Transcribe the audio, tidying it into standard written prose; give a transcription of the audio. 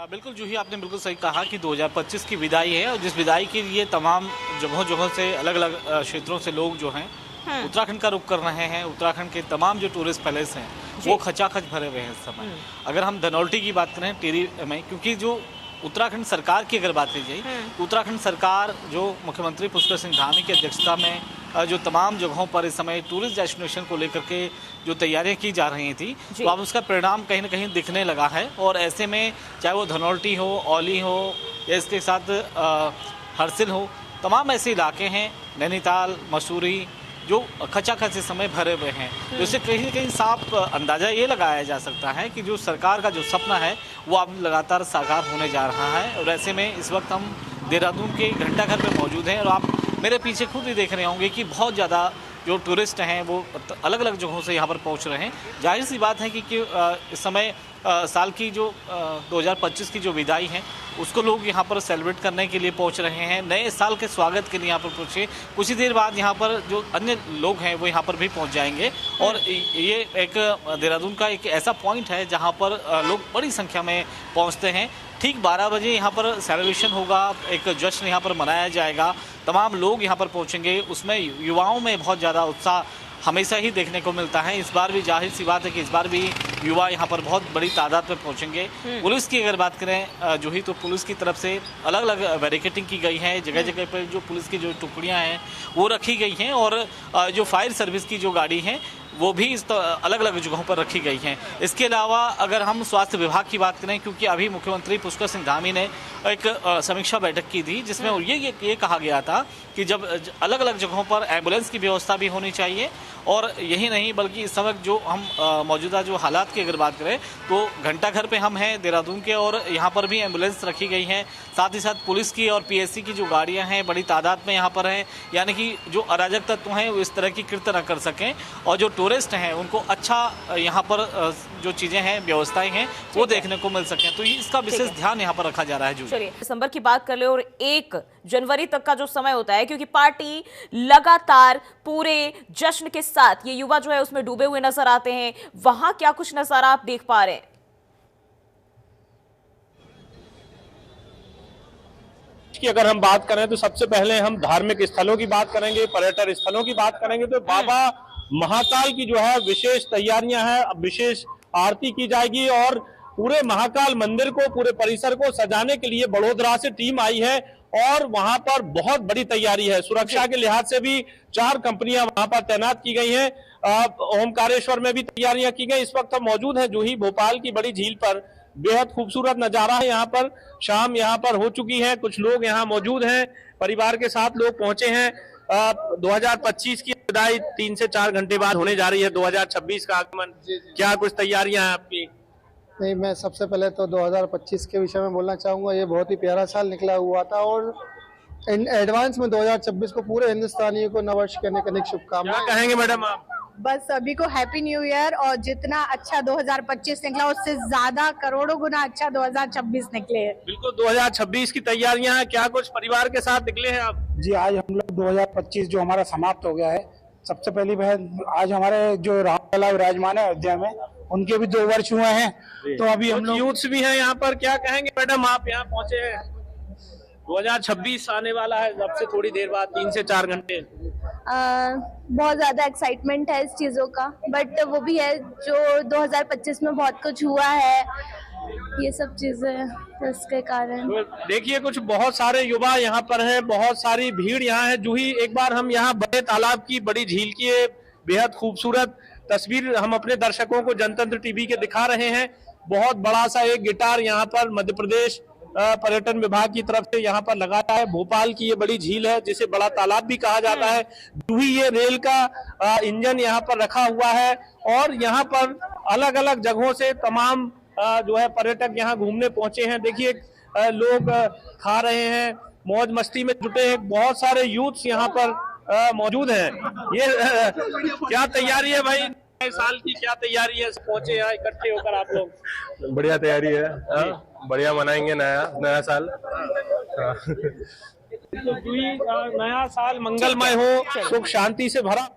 बिल्कुल जूही, आपने बिल्कुल सही कहा कि 2025 की विदाई है और जिस विदाई के लिए तमाम जगहों जगहों से अलग अलग क्षेत्रों से लोग जो हैं उत्तराखंड का रुख कर रहे हैं। उत्तराखंड के तमाम जो टूरिस्ट पैलेस हैं वो खचाखच भरे हुए हैं इस समय। अगर हम धनौल्टी की बात करें टिहरी में, क्योंकि जो उत्तराखंड सरकार की अगर बात की जाए तो उत्तराखंड सरकार जो मुख्यमंत्री पुष्कर सिंह धामी की अध्यक्षता में जो तमाम जगहों पर इस समय टूरिस्ट डेस्टिनेशन को लेकर के जो तैयारियां की जा रही थी, तो अब उसका परिणाम कहीं ना कहीं दिखने लगा है। और ऐसे में चाहे वो धनौल्टी हो, औली हो या इसके साथ हरसिल हो, तमाम ऐसे इलाके हैं, नैनीताल, मसूरी, जो खचाखच इस समय भरे हुए हैं। तो इससे कहीं ना कहीं साफ अंदाज़ा ये लगाया जा सकता है कि जो सरकार का जो सपना है वो अब लगातार साकार होने जा रहा है। और ऐसे में इस वक्त हम देहरादून के घंटाघर में मौजूद हैं और आप मेरे पीछे खुद ही देख रहे होंगे कि बहुत ज़्यादा जो टूरिस्ट हैं वो अलग अलग जगहों से यहाँ पर पहुँच रहे हैं। जाहिर सी बात है कि इस समय साल की जो 2025 की जो विदाई है उसको लोग यहाँ पर सेलिब्रेट करने के लिए पहुँच रहे हैं। नए साल के स्वागत के लिए यहाँ पर पहुँचे। कुछ ही देर बाद यहाँ पर जो अन्य लोग हैं वो यहाँ पर भी पहुँच जाएंगे। और ये एक देहरादून का एक ऐसा पॉइंट है जहाँ पर लोग बड़ी संख्या में पहुँचते हैं। ठीक 12 बजे यहाँ पर सेलिब्रेशन होगा, एक जश्न यहाँ पर मनाया जाएगा, तमाम लोग यहाँ पर पहुँचेंगे। उसमें युवाओं में बहुत ज़्यादा उत्साह हमेशा ही देखने को मिलता है। इस बार भी जाहिर सी बात है कि इस बार भी युवा यहाँ पर बहुत बड़ी तादाद में पहुँचेंगे। पुलिस की अगर बात करें जो ही, तो पुलिस की तरफ से अलग अलग बैरिकेडिंग की गई है। जगह जगह पर जो पुलिस की जो टुकड़ियाँ हैं वो रखी गई हैं और जो फायर सर्विस की जो गाड़ी है वो भी इस अलग अलग जगहों पर रखी गई हैं। इसके अलावा अगर हम स्वास्थ्य विभाग की बात करें, क्योंकि अभी मुख्यमंत्री पुष्कर सिंह धामी ने एक समीक्षा बैठक की थी जिसमें ये कहा गया था कि जब अलग अलग जगहों पर एम्बुलेंस की व्यवस्था भी होनी चाहिए। और यही नहीं बल्कि इस समय जो हम मौजूदा जो हालात की अगर बात करें तो घंटाघर पे हम हैं देहरादून के और यहाँ पर भी एम्बुलेंस रखी गई हैं। साथ ही साथ पुलिस की और पीएससी की जो गाड़ियाँ हैं बड़ी तादाद में यहाँ पर हैं, यानी कि जो अराजक तत्व हैं वो इस तरह की कृत्य न कर सकें और जो टूरिस्ट हैं उनको अच्छा यहाँ पर जो चीज़ें हैं, व्यवस्थाएं हैं, वो देखने को मिल सकें। तो इसका विशेष ध्यान यहाँ पर रखा जा रहा है। चलिए दिसंबर की बात कर ले और 1 जनवरी तक का जो समय होता है, क्योंकि पार्टी लगातार पूरे जश्न के साथ ये युवा जो है उसमें डूबे हुए नजर आते हैं। वहां क्या कुछ नजारा आप देख पा रहे हैं? की अगर हम बात करें तो सबसे पहले हम धार्मिक स्थलों की बात करेंगे, पर्यटन स्थलों की बात करेंगे तो बाबा महाकाल की जो है विशेष तैयारियां हैं। विशेष आरती की जाएगी और पूरे महाकाल मंदिर को, पूरे परिसर को सजाने के लिए बड़ोदरा से टीम आई है और वहां पर बहुत बड़ी तैयारी है। सुरक्षा के लिहाज से भी 4 कंपनियां वहां पर तैनात की गई हैं। ओमकारेश्वर में भी तैयारियां की गई। इस वक्त हम मौजूद हैं जूही भोपाल की बड़ी झील पर। बेहद खूबसूरत नजारा है यहाँ पर। शाम यहाँ पर हो चुकी है, कुछ लोग यहाँ मौजूद हैं, परिवार के साथ लोग पहुंचे हैं। 2025 की विदाई 3 से 4 घंटे बाद होने जा रही है। 2026 का आगमन, क्या कुछ तैयारियां हैं आपकी? नहीं, मैं सबसे पहले तो 2025 के विषय में बोलना चाहूँगा। ये बहुत ही प्यारा साल निकला हुआ था और इन एडवांस में 2026 को पूरे हिंदुस्तानियों को नववर्ष के अनेक शुभकामनाएं। क्या कहेंगे मैडम आप? बस सभी को हैप्पी न्यू ईयर और जितना अच्छा 2025 निकला उससे ज्यादा करोड़ों गुना अच्छा 2026 निकले। बिल्कुल 2026 की तैयारियां हैं। क्या कुछ परिवार के साथ निकले हैं आप? जी, आज हम लोग 2025 जो हमारा समाप्त हो गया है, सबसे पहली बात आज हमारे जो रामलला विराजमान है अयोध्या में, उनके भी 2 वर्ष हुए हैं। तो अभी हम लोग यूथ्स भी हैं यहाँ पर। क्या कहेंगे मैडम, आप यहाँ पहुंचे हैं? 2026 आने वाला है अब से थोड़ी देर बाद, 3 से 4 घंटे। बहुत ज्यादा एक्साइटमेंट है इस चीजों का, बट वो भी है जो 2025 में बहुत कुछ हुआ है, ये सब चीजें इसके कारण। देखिए कुछ बहुत सारे युवा यहाँ पर हैं, बहुत सारी भीड़ यहाँ है। जूही, एक बार हम यहाँ बड़े तालाब की, बड़ी झील की बेहद खूबसूरत तस्वीर हम अपने दर्शकों को जनतंत्र टीवी के दिखा रहे हैं। बहुत बड़ा सा एक गिटार यहाँ पर मध्य प्रदेश पर्यटन विभाग की तरफ से यहाँ पर लगाया है। भोपाल की ये बड़ी झील है जिसे बड़ा तालाब भी कहा जाता है। जूही, ये रेल का इंजन यहाँ पर रखा हुआ है और यहाँ पर अलग अलग जगहों से तमाम जो है पर्यटक यहाँ घूमने पहुंचे हैं। देखिए लोग खा रहे हैं, मौज मस्ती में जुटे हैं। बहुत सारे यूथ्स यहाँ पर मौजूद हैं। ये क्या तैयारी है भाई, नए साल की क्या तैयारी है? पहुंचे यहाँ इकट्ठे होकर आप लोग। बढ़िया तैयारी है, बढ़िया मनाएंगे नया साल। नया साल मंगलमय हो, सुख शांति से भरा।